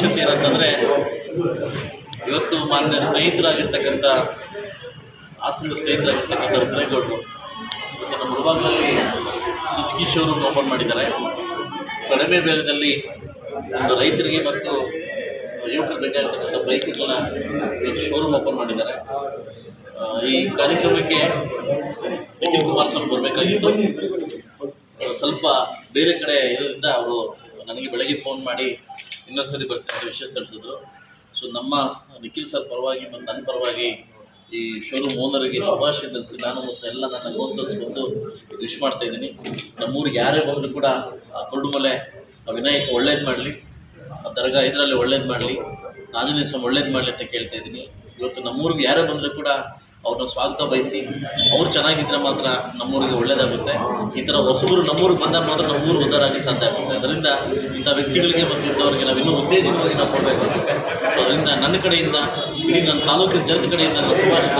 ವಿಶೇಷತೆ ಏನಂತಂದರೆ ಇವತ್ತು ಮಾನ್ಯ ಸ್ನೇಹಿತರಾಗಿರ್ತಕ್ಕಂಥ ಹಾಸನದ ಸ್ನೇಹಿತರಾಗಿರ್ತಕ್ಕಂಥ ರುದ್ರೇಗೌಡರು ಮತ್ತು ನಮ್ಮ ಮುಳಬಾಗಿಲಲ್ಲಿ ಸುಜುಕಿ ಶೋರೂಮ್ ಓಪನ್ ಮಾಡಿದ್ದಾರೆ. ಕಡಿಮೆ ಬೆಲೆಯಲ್ಲಿ ಒಂದು ರೈತರಿಗೆ ಮತ್ತು ಯುವಕರು ಬೇಕಾಗಿರ್ತಕ್ಕಂಥ ಬೈಕ್ಗಳನ್ನ ಇವತ್ತು ಶೋರೂಮ್ ಓಪನ್ ಮಾಡಿದ್ದಾರೆ. ಈ ಕಾರ್ಯಕ್ರಮಕ್ಕೆ ನಿಖಿಲ್ ಕುಮಾರಸ್ವಾಮಿ ಬರಬೇಕಾಗಿತ್ತು, ಸ್ವಲ್ಪ ಬೇರೆ ಕಡೆ ಇರೋದ್ರಿಂದ ಅವರು ನನಗೆ ಬೆಳಗ್ಗೆ ಫೋನ್ ಮಾಡಿ ಇನ್ನೊಂದು ಸರಿ ಬರ್ತೀನಿ ಅಂತ ವಿಷಯ ತಿಳಿಸಿದ್ರು. ಸೊ ನಮ್ಮ ನಿಖಿಲ್ ಸರ್ ಪರವಾಗಿ ಮತ್ತು ನನ್ನ ಪರವಾಗಿ ಈ ಶೋರೂಮ್ ಓನರಿಗೆ ಶುಭಾಶಯ ತಿಳಿಸಿ ನಾನು ಮತ್ತು ಎಲ್ಲ ನನ್ನ ಫೋನ್ ತರಿಸ್ಕೊಂಡು ವಿಶ್ ಮಾಡ್ತಾಯಿದ್ದೀನಿ. ನಮ್ಮೂರಿಗೆ ಯಾರೇ ಬಂದರೂ ಕೂಡ ಆ ಕುರುಡುಮಲೆ ವಿನಾಯಕ ಒಳ್ಳೇದು ಮಾಡಲಿ, ಆ ದರ್ಗಾ ಇದರಲ್ಲಿ ಒಳ್ಳೇದು ಮಾಡಲಿ, ಆಂಜನೇಯ ಸ್ವಾಮಿ ಒಳ್ಳೇದು ಮಾಡಲಿ ಅಂತ ಕೇಳ್ತಾ ಇದ್ದೀನಿ. ಇವತ್ತು ನಮ್ಮೂರಿಗೆ ಯಾರೇ ಬಂದರೂ ಕೂಡ ಅವ್ರನ್ನ ಸ್ವಾಗತ ಬಯಸಿ ಅವ್ರು ಚೆನ್ನಾಗಿದ್ದರೆ ಮಾತ್ರ ನಮ್ಮೂರಿಗೆ ಒಳ್ಳೆಯದಾಗುತ್ತೆ. ಈ ಥರ ಹೊಸಬರು ನಮ್ಮೂರಿಗೆ ಬಂದಾಗ ಮಾತ್ರ ನಮ್ಮೂರು ಉದ್ಧಾರಾಗಿ ಸಾಧ್ಯ ಆಗುತ್ತೆ. ಅದರಿಂದ ಇಂಥ ವ್ಯಕ್ತಿಗಳಿಗೆ ಮತ್ತು ಇಂಥವ್ರಿಗೆ ನಾವು ಇನ್ನೂ ಉತ್ತೇಜನವಾಗಿ ನಾವು ಕೊಡಬೇಕಾಗುತ್ತೆ. ಅದರಿಂದ ನನ್ನ ಕಡೆಯಿಂದ ಇಡೀ ನನ್ನ ತಾಲೂಕಿನ ಜನರ ಕಡೆಯಿಂದ ನಾನು ಶುಭಾಶಯ